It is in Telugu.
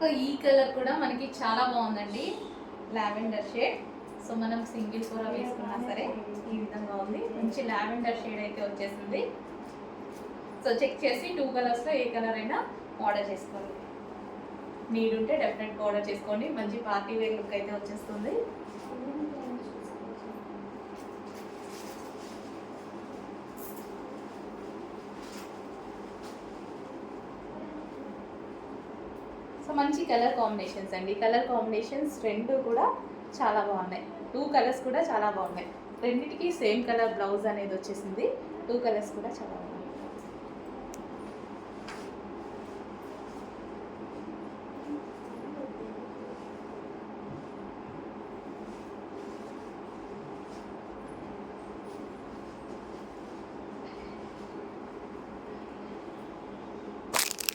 సో ఈ కలర్ కూడా మనకి చాలా బాగుందండి, లావెండర్ షేడ్. సో మనం సింగిల్ కూర వేసుకున్నా సరే ఈ విధంగా ఉంది, మంచి లావెండర్ షేడ్ అయితే వచ్చేసింది. సో చెక్ చేసి 2 కలర్స్లో ఏ కలర్ అయినా ఆర్డర్ చేసుకోండి. నీడ్ ఉంటే డెఫినెట్గా ఆర్డర్ చేసుకోండి, మంచి పార్టీ వేర్ లుక్ అయితే వచ్చేస్తుంది. సో మంచి కలర్ కాంబినేషన్స్ అండి, కలర్ కాంబినేషన్స్ 2 కూడా చాలా బాగున్నాయి. 2 కలర్స్ కూడా చాలా బాగున్నాయి, రెండింటికి సేమ్ కలర్ బ్లౌజ్ అనేది వచ్చేసింది. 2 కలర్స్ కూడా చాలా బాగున్నాయి.